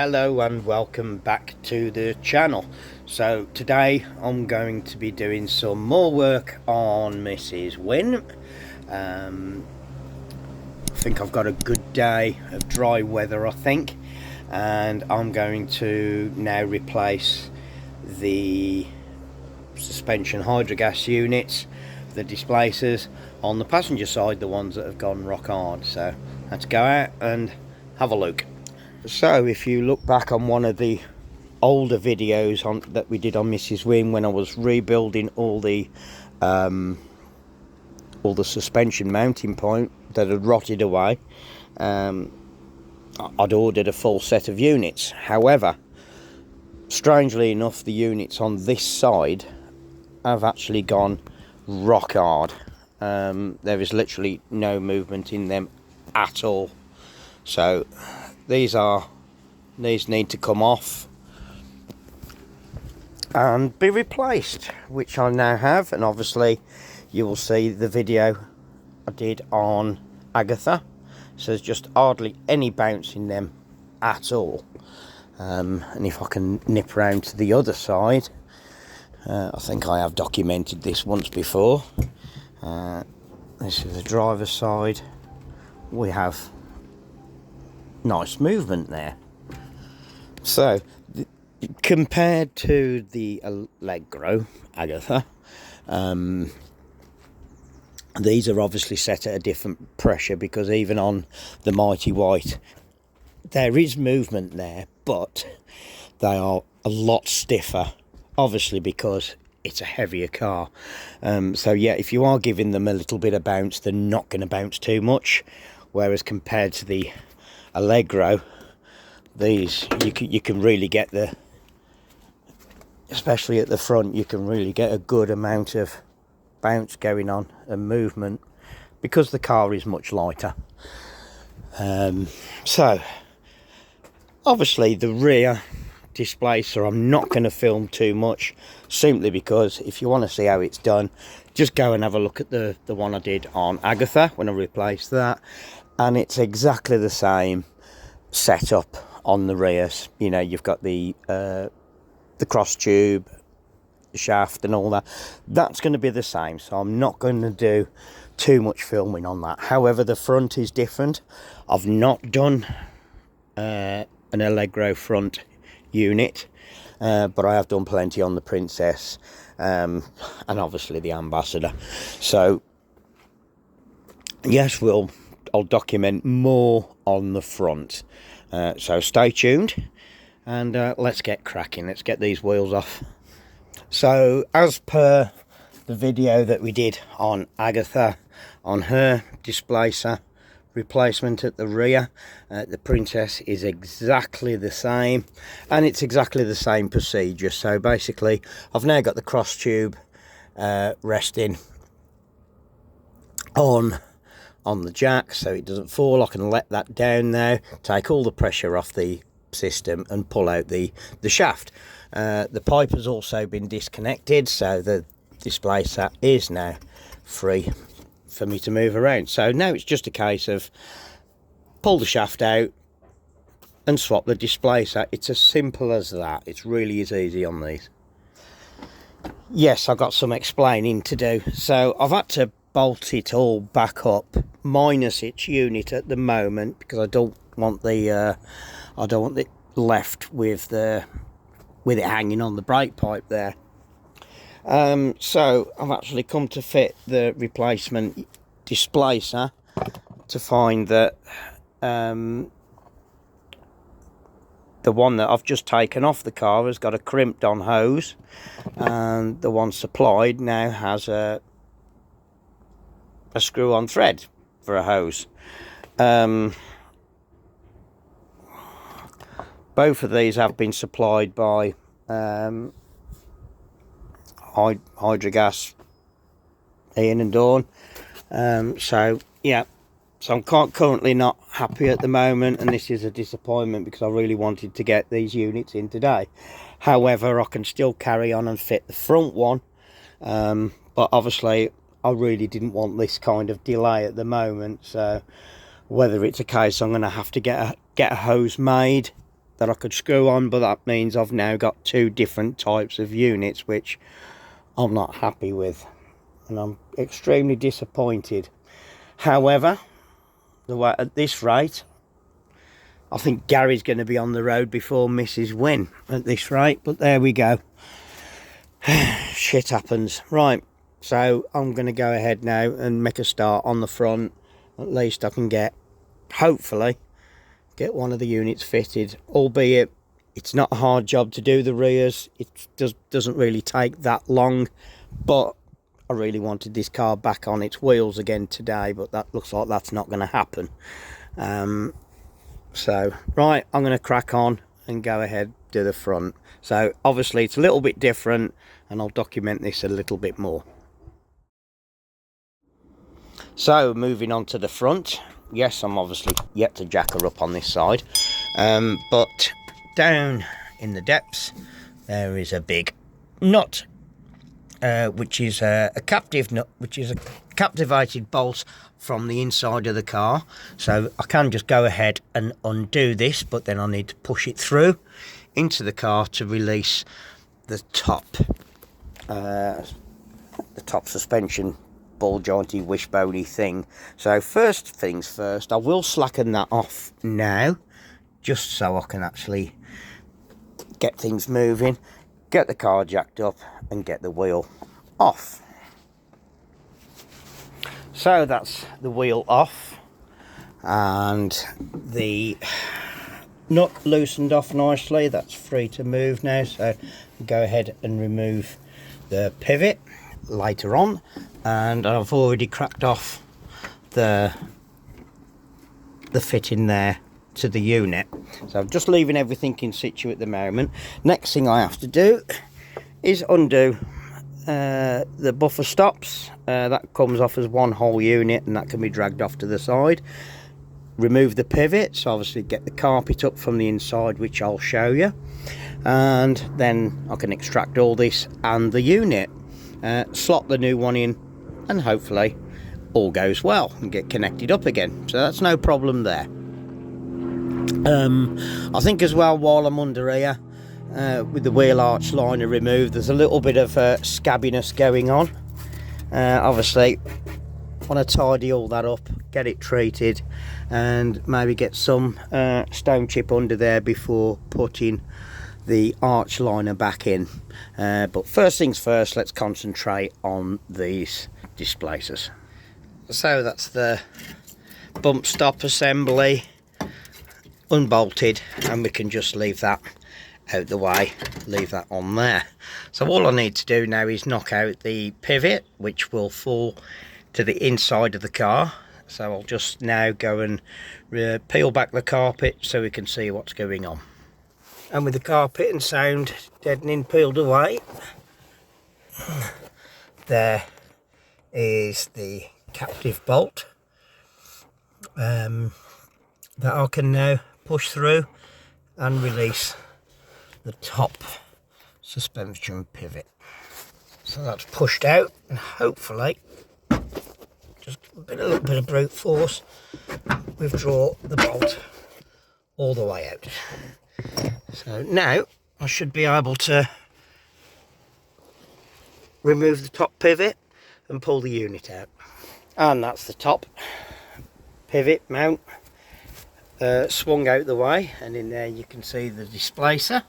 Hello and welcome back to the channel. So today I'm going to be doing some more work on Mrs. Winn. I think I've got a good day of dry weather, I think, and I'm going to now replace the suspension Hydragas units, the displacers on the passenger side, the ones that have gone rock hard. So let's go out and have a look. So if you look back on one of the older videos that we did on Mrs. Winn, when I was rebuilding all the suspension mounting point that had rotted away, I'd ordered a full set of units. However, strangely enough, the units on this side have actually gone rock hard. There is literally no movement in them at all. So these need to come off and be replaced, which I now have. And obviously you will see the video I did on Agatha, so there's just hardly any bounce in them at all. And if I can nip around to the other side, I think I have documented this once before. This is the driver's side. We have nice movement there. So compared to the Allegro Agatha, these are obviously set at a different pressure, because even on the Mighty White there is movement there, but they are a lot stiffer, obviously because it's a heavier car. So yeah, if you are giving them a little bit of bounce, they're not going to bounce too much, whereas compared to the Allegro, these you can really get especially at the front, you can really get a good amount of bounce going on and movement, because the car is much lighter. So obviously the rear displacer I'm not going to film too much, simply because if you want to see how it's done, just go and have a look at the one I did on Agatha when I replaced that, and it's exactly the same setup on the rears. You know, you've got the cross tube, the shaft and all that. That's going to be the same, so I'm not going to do too much filming on that. However, the front is different. I've not done an Allegro front unit, but I have done plenty on the Princess, and obviously the Ambassador. So yes, I'll document more on the front. So stay tuned, and let's get cracking. Let's get these wheels off. So as per the video that we did on Agatha, on her displacer replacement at the rear, the Princess is exactly the same, and it's exactly the same procedure. So basically I've now got the cross tube resting on the jack so it doesn't fall. I can let that down now, take all the pressure off the system and pull out the shaft. The pipe has also been disconnected, so the displacer is now free for me to move around. So now it's just a case of pull the shaft out and swap the displacer. It's as simple as that. It really is easy on these. Yes, I've got some explaining to do. So I've had to bolt it all back up, minus its unit at the moment, because I don't want it left with it hanging on the brake pipe there. So I've actually come to fit the replacement displacer, to find that the one that I've just taken off the car has got a crimped on hose, and the one supplied now has a screw on thread for a hose. Both of these have been supplied by Hydragas, Ian and Dawn. So yeah, so I'm currently not happy at the moment, and this is a disappointment, because I really wanted to get these units in today. However, I can still carry on and fit the front one, but obviously I really didn't want this kind of delay at the moment. So whether it's a case I'm going to have to get a hose made that I could screw on, but that means I've now got 2 different types of units, which I'm not happy with, and I'm extremely disappointed. However, at this rate, I think Gary's going to be on the road before Mrs. Winn at this rate, but there we go. Shit happens. Right, so I'm going to go ahead now and make a start on the front. At least I can hopefully get one of the units fitted, albeit it's not a hard job to do the rears. It doesn't really take that long, but I really wanted this car back on its wheels again today, but that looks like that's not going to happen. So right, I'm going to crack on and go ahead do the front. So obviously it's a little bit different, and I'll document this a little bit more. So moving on to the front, yes, I'm obviously yet to jack her up on this side, but down in the depths there is a big nut, which is a captive nut, which is a captivated bolt from the inside of the car. So I can just go ahead and undo this, but then I need to push it through into the car to release the top suspension ball jointy wishboney thing. So first things first, I will slacken that off now, just so I can actually get things moving, get the car jacked up and get the wheel off. So that's the wheel off, and the nut loosened off nicely. That's free to move now, so go ahead and remove the pivot later on. And I've already cracked off the fitting there to the unit, so I'm just leaving everything in situ at the moment. Next thing I have to do is undo the buffer stops. That comes off as one whole unit, and that can be dragged off to the side. Remove the pivot, so obviously get the carpet up from the inside, which I'll show you, and then I can extract all this and the unit, slot the new one in, and hopefully all goes well and get connected up again. So that's no problem there. I think as well, while I'm under here, with the wheel arch liner removed, there's a little bit of scabbiness going on. Obviously want to tidy all that up, get it treated, and maybe get some stone chip under there before putting the arch liner back in. But first things first, let's concentrate on these displacers. So that's the bump stop assembly unbolted, and we can just leave that out the way, leave that on there. So all I need to do now is knock out the pivot, which will fall to the inside of the car. So I'll just now go and peel back the carpet so we can see what's going on. And with the carpet and sound deadening peeled away, there is the captive bolt that I can now push through and release the top suspension pivot. So that's pushed out, and hopefully just a little bit of brute force withdraw the bolt all the way out. So now I should be able to remove the top pivot and pull the unit out. And that's the top pivot mount swung out the way, and in there you can see the displacer.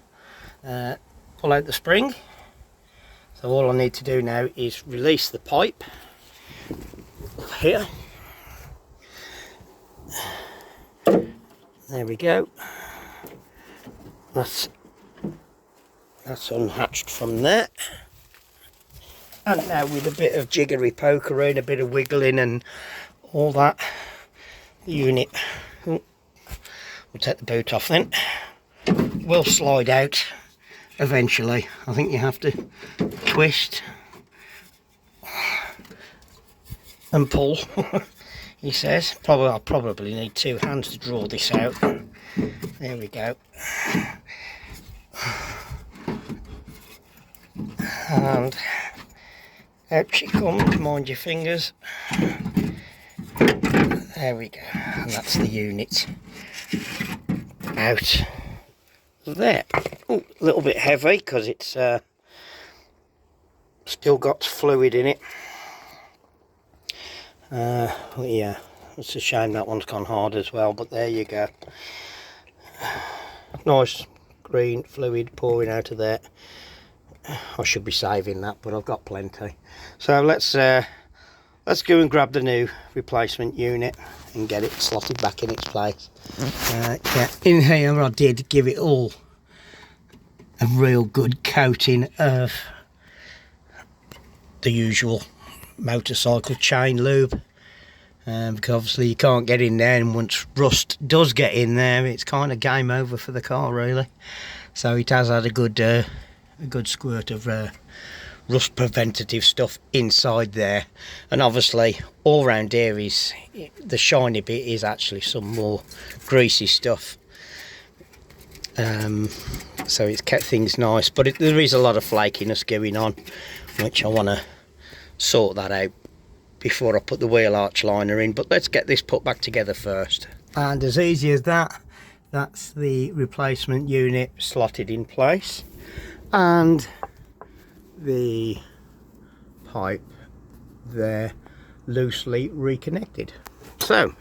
Pull out the spring. So all I need to do now is release the pipe here. There we go. That's unhatched from there. And now with a bit of jiggery pokering, a bit of wiggling and all that, the unit, we'll take the boot off then, will slide out eventually. I think you have to twist and pull, he says. I'll probably need 2 hands to draw this out. There we go. And out she comes, mind your fingers. There we go, and that's the unit out there. Ooh, a little bit heavy because it's still got fluid in it. Well, yeah, it's a shame that one's gone hard as well, but there you go. Nice green fluid pouring out of there. I should be saving that, but I've got plenty. So let's go and grab the new replacement unit and get it slotted back in its place. Yeah, in here I did give it all a real good coating of the usual motorcycle chain lube, because obviously you can't get in there, and once rust does get in there, it's kind of game over for the car really. So it has had a good squirt of rust preventative stuff inside there, and obviously all around here is the shiny bit is actually some more greasy stuff. So it's kept things nice, but there is a lot of flakiness going on, which I want to sort that out before I put the wheel arch liner in. But let's get this put back together first. And as easy as that, that's the replacement unit slotted in place, and the pipe there loosely reconnected. So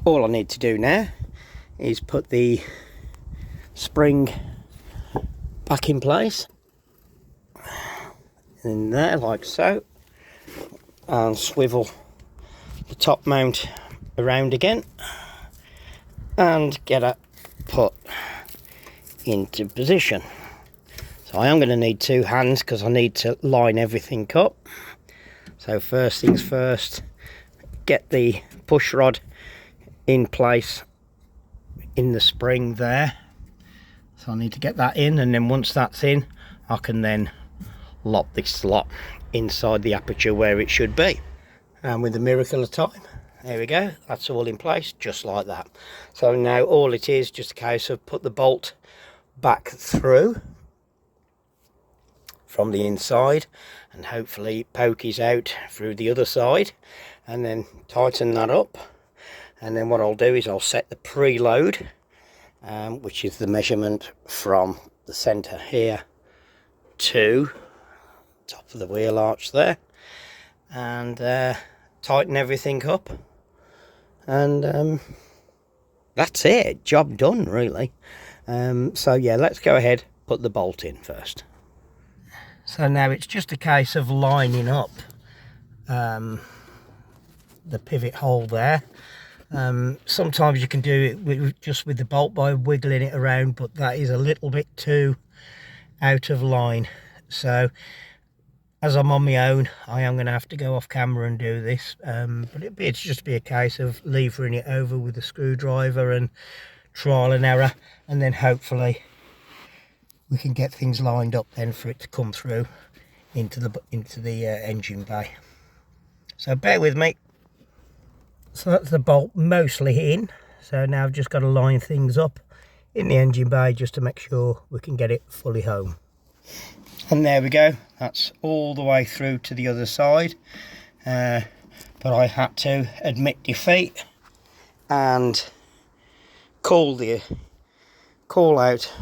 all I need to do now is put the spring back in place in there like so, and swivel the top mount around again and get it put into position. So I am going to need two hands because I need to line everything up. So first things first, get the push rod in place in the spring there. So I need to get that in, and then once that's in, I can then lock this slot inside the aperture where it should be. And with the miracle of time, there we go, that's all in place just like that. So now all it is just a case of put the bolt back through from the inside and hopefully pokies out through the other side, and then tighten that up. And then what I'll do is I'll set the preload, which is the measurement from the center here to top of the wheel arch there, and tighten everything up, and that's it, job done really. So yeah, let's go ahead, put the bolt in first. So now it's just a case of lining up the pivot hole there. Sometimes you can do it just with the bolt by wiggling it around, but that is a little bit too out of line. So as I'm on my own, I am going to have to go off camera and do this, but it's just be a case of levering it over with a screwdriver and trial and error, and then hopefully we can get things lined up then for it to come through into the engine bay. So bear with me. So that's the bolt mostly in, so now I've just got to line things up in the engine bay just to make sure we can get it fully home. And there we go, that's all the way through to the other side, but I had to admit defeat and call out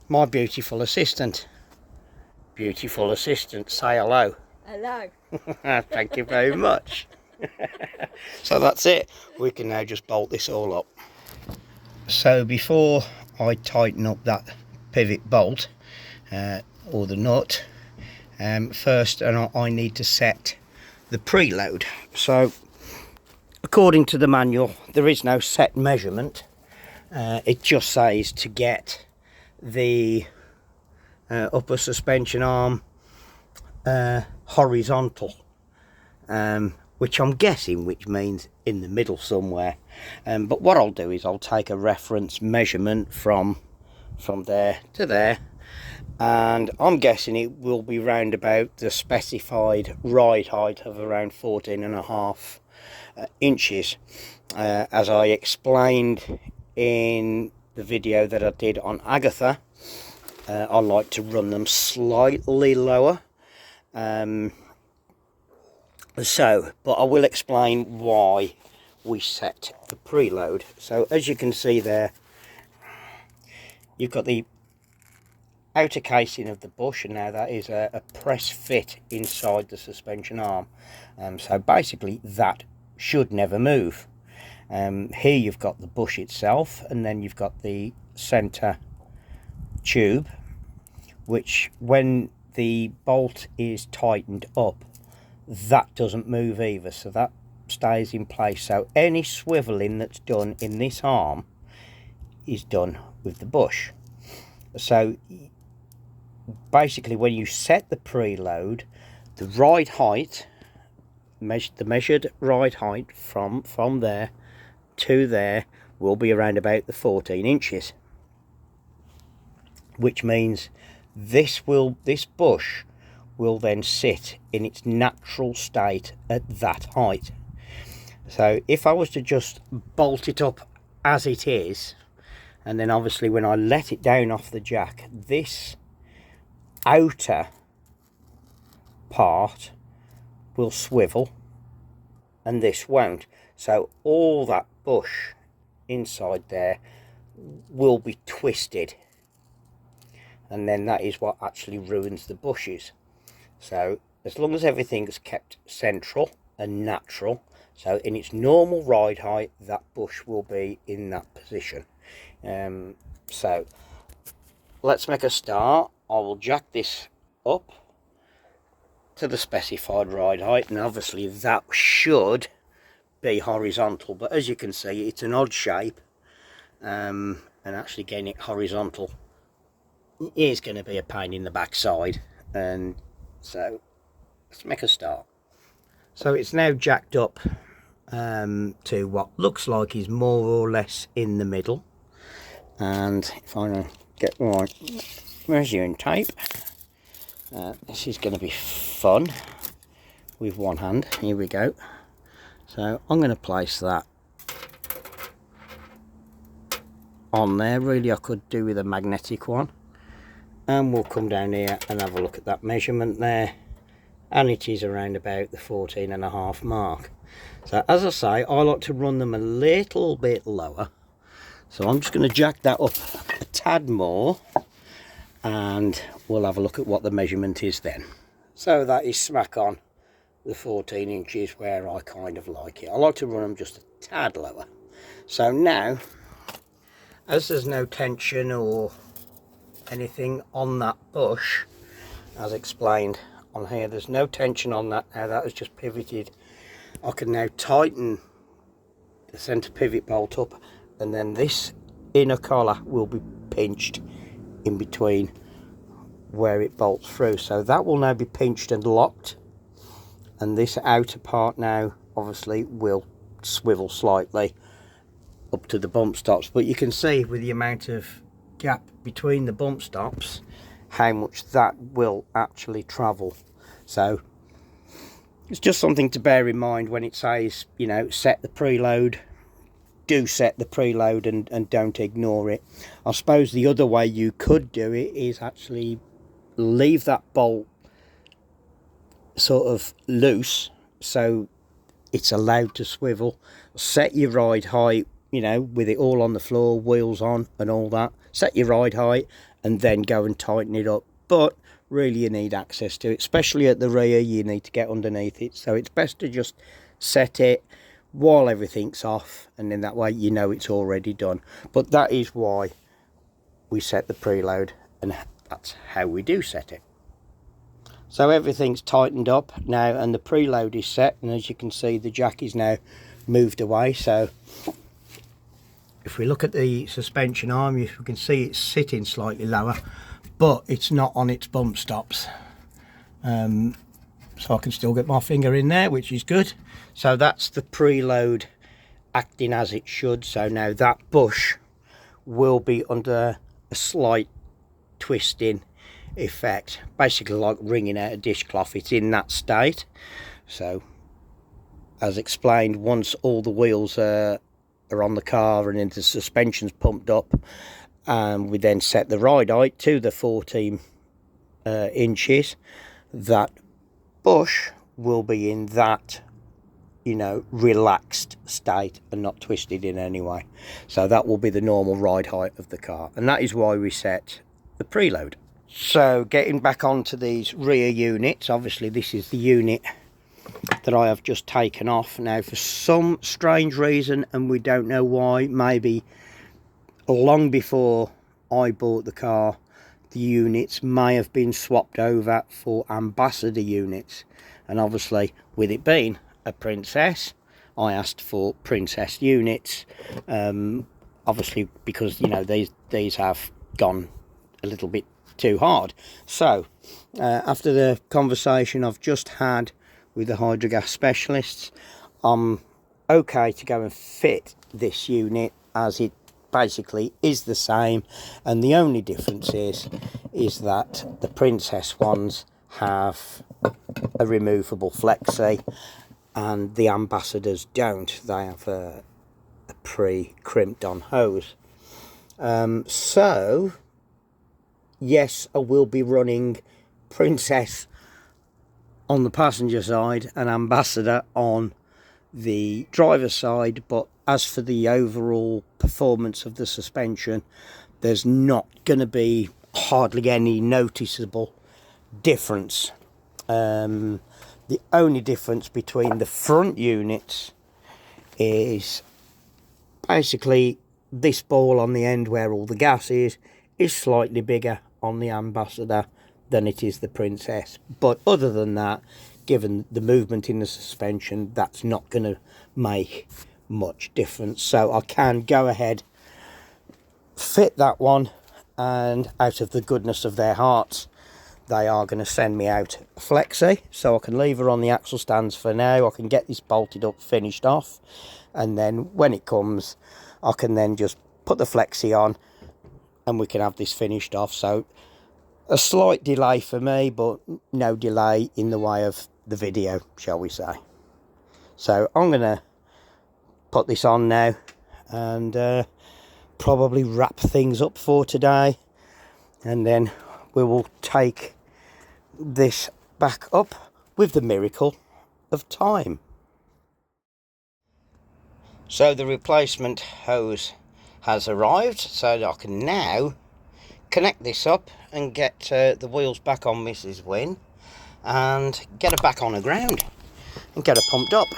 my beautiful assistant. Beautiful assistant, say hello. Hello. Thank you very much. So that's it, we can now just bolt this all up. So before I tighten up that pivot bolt or the nut, first I need to set the preload. So according to the manual there is no set measurement, it just says to get the upper suspension arm horizontal, which I'm guessing means in the middle somewhere, but what I'll do is I'll take a reference measurement from there to there, and I'm guessing it will be round about the specified ride height of around 14.5 inches. As I explained in the video that I did on Agatha, I like to run them slightly lower. But I will explain why we set the preload. So as you can see there, you've got the outer casing of the bush, and now that is a press fit inside the suspension arm. So basically that should never move. Here you've got the bush itself, and then you've got the center tube, which when the bolt is tightened up, that doesn't move either, so that stays in place. So any swiveling that's done in this arm is done with the bush. So basically when you set the preload, the ride height, the measured ride height from there to there will be around about the 14 inches, which means this bush will then sit in its natural state at that height. So if I was to just bolt it up as it is, and then obviously when I let it down off the jack, this outer part will swivel and this won't. So all that bush inside there will be twisted, and then that is what actually ruins the bushes. So as long as everything's kept central and natural, so in its normal ride height, that bush will be in that position. So let's make a start. I will jack this up to the specified ride height, and obviously that should be horizontal, but as you can see it's an odd shape, and actually getting it horizontal is going to be a pain in the backside. And so let's make a start. So it's now jacked up to what looks like is more or less in the middle, and if I get my measuring tape, this is going to be fun with one hand. Here we go. So I'm going to place that on there. Really I could do with a magnetic one, and we'll come down here and have a look at that measurement there, and it is around about the 14.5 mark. So as I say, I like to run them a little bit lower, so I'm just going to jack that up a tad more, and we'll have a look at what the measurement is then. So that is smack on the 14 inches where I kind of like it. I like to run them just a tad lower. So now, as there's no tension or anything on that bush, as explained on here, there's no tension on that. Now that has just pivoted. I can now tighten the center pivot bolt up, and then this inner collar will be pinched in between where it bolts through. So that will now be pinched and locked, and this outer part now obviously will swivel slightly up to the bump stops, but you can see with the amount of gap between the bump stops how much that will actually travel. So it's just something to bear in mind when it says, you know, set the preload. Do set the preload and don't ignore it. I suppose the other way you could do it is actually leave that bolt sort of loose so it's allowed to swivel. Set your ride height, you know, with it all on the floor, wheels on and all that. Set your ride height and then go and tighten it up. But really you need access to it, especially at the rear. You need to get underneath it, so it's best to just set it while everything's off, and then that way you know it's already done. But that is why we set the preload, and that's how we do set it. So everything's tightened up now and the preload is set, and as you can see the jack is now moved away. So if we look at the suspension arm, you can see it's sitting slightly lower, but it's not on its bump stops. So I can still get my finger in there, which is good. So that's the preload acting as it should. So now that bush will be under a slight twisting effect, basically like wringing out a dishcloth. It's in that state. So as explained, once all the wheels are on the car and then the suspension's pumped up, and we then set the ride height to the 14 inches, that bush will be in that, you know, relaxed state and not twisted in any way. So that will be the normal ride height of the car, and that is why we set the preload. So getting back onto these rear units, obviously this is the unit that I have just taken off. Now, for some strange reason, and we don't know why, maybe long before I bought the car, the units may have been swapped over for ambassador units, and obviously with it being a princess, I asked for princess units, obviously because, you know, these have gone a little bit too hard. So after the conversation I've just had with the Hydragas specialists, I'm okay to go and fit this unit, as it basically is the same, and the only difference is that the princess ones have a removable flexi and the ambassadors don't. They have a pre-crimped on hose. So yes, I will be running princess on the passenger side and ambassador on the driver's side, but as for the overall performance of the suspension, there's not going to be hardly any noticeable difference. The only difference between the front units is basically this ball on the end where all the gas is slightly bigger on the ambassador than it is the princess. But other than that, given the movement in the suspension, that's not going to make much difference. So I can go ahead, fit that one, and out of the goodness of their hearts, they are going to send me out a flexi, so I can leave her on the axle stands for now. I can get this bolted up, finished off, and then when it comes, I can then just put the flexi on and we can have this finished off. So a slight delay for me, but no delay in the way of the video, shall we say. So I'm going to put this on now and probably wrap things up for today, and then we will take this back up with the miracle of time. So the replacement hose has arrived, so that I can now connect this up and get the wheels back on Mrs. Winn and get her back on the ground and get her pumped up.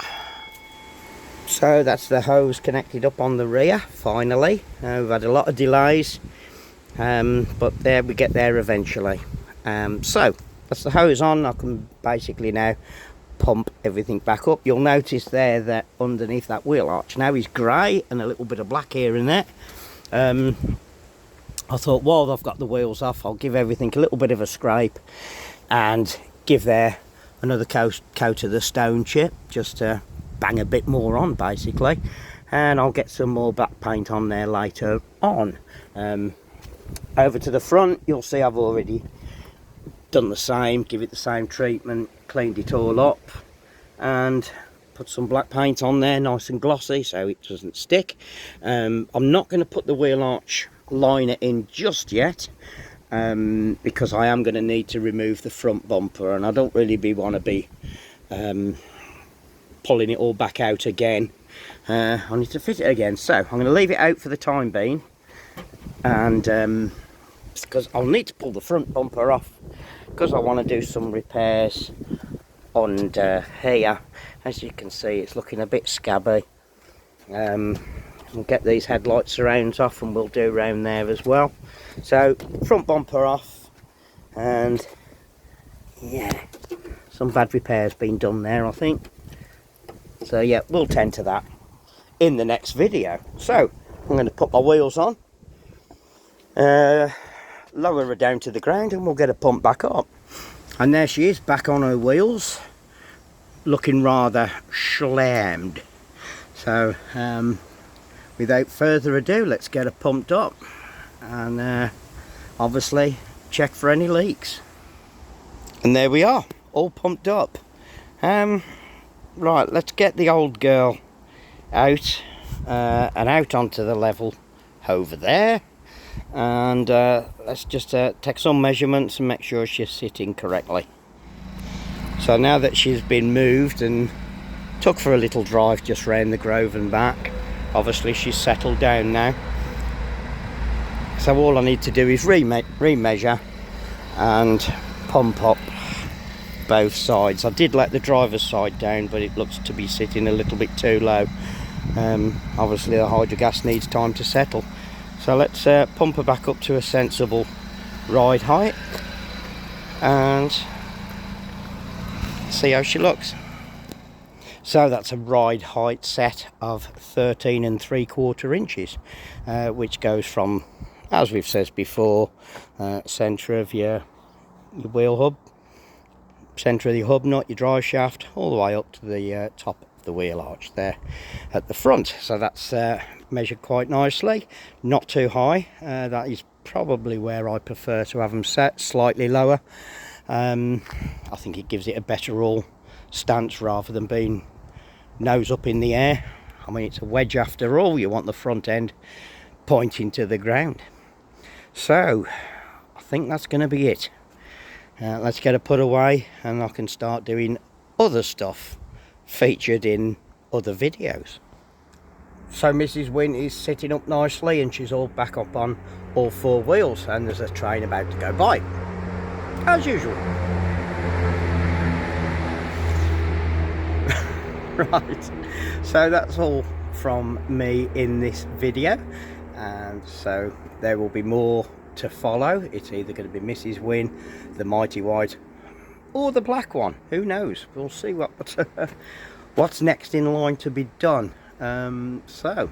So that's the hose connected up on the rear finally. We've had a lot of delays, but there we get there eventually. So that's the hose on. I can basically now pump everything back up. You'll notice there that underneath that wheel arch now is grey and a little bit of black here and there. I thought, while I've got the wheels off, I'll give everything a little bit of a scrape and give there another coat of the stone chip, just to bang a bit more on basically, and I'll get some more black paint on there later on. Over to the front, you'll see I've already done the same, give it the same treatment, cleaned it all up and put some black paint on there, nice and glossy, so it doesn't stick. I'm not going to put the wheel arch liner in just yet, because I am going to need to remove the front bumper, and I don't really want to be pulling it all back out again. I need to fit it again, so I'm going to leave it out for the time being, and because I'll need to pull the front bumper off because I want to do some repairs under here. As you can see, it's looking a bit scabby. We'll get these headlight surrounds off and we'll do around there as well. So front bumper off, and yeah, some bad repairs been done there, I think. So yeah, we'll tend to that in the next video. So I'm going to put my wheels on, lower her down to the ground, and we'll get her pumped back up. And there she is, back on her wheels, looking rather slammed. So without further ado, let's get her pumped up and obviously check for any leaks. And there we are, all pumped up. Right, let's get the old girl out and out onto the level over there, and let's just take some measurements and make sure she's sitting correctly. So now that she's been moved and Took for a little drive just round the grove and back. Obviously she's settled down now, so all I need to do is remeasure and pump up both sides. I did let the driver's side down, but it looks to be sitting a little bit too low. Obviously the Hydragas needs time to settle, so let's pump her back up to a sensible ride height and see how she looks. So that's a ride height set of 13 3/4 inches, which goes from, as we've said before, centre of your wheel hub, centre of the hub nut, your drive shaft, all the way up to the top of the wheel arch there at the front. So that's measured quite nicely, not too high. That is probably where I prefer to have them set, slightly lower. I think it gives it a better all stance rather than being nose up in the air. I mean, it's a wedge after all, you want the front end pointing to the ground. So I think that's going to be it. Let's get her put away and I can start doing other stuff featured in other videos. So Mrs. Winn is sitting up nicely and she's all back up on all four wheels, and there's a train about to go by, as usual. Right, so that's all from me in this video, and so there will be more to follow. It's either going to be Mrs. Winn, the Mighty White, or the black one. Who knows? We'll see what's next in line to be done. So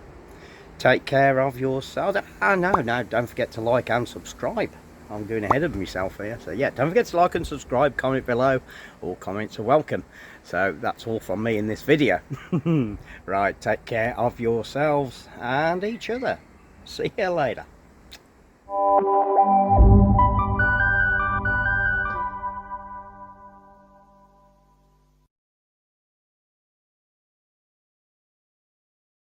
take care of yourselves. No, don't forget to like and subscribe. I'm going ahead of myself here. So yeah, don't forget to like and subscribe, comment below. All comments are welcome. So that's all from me in this video. Right, take care of yourselves and each other. See you later.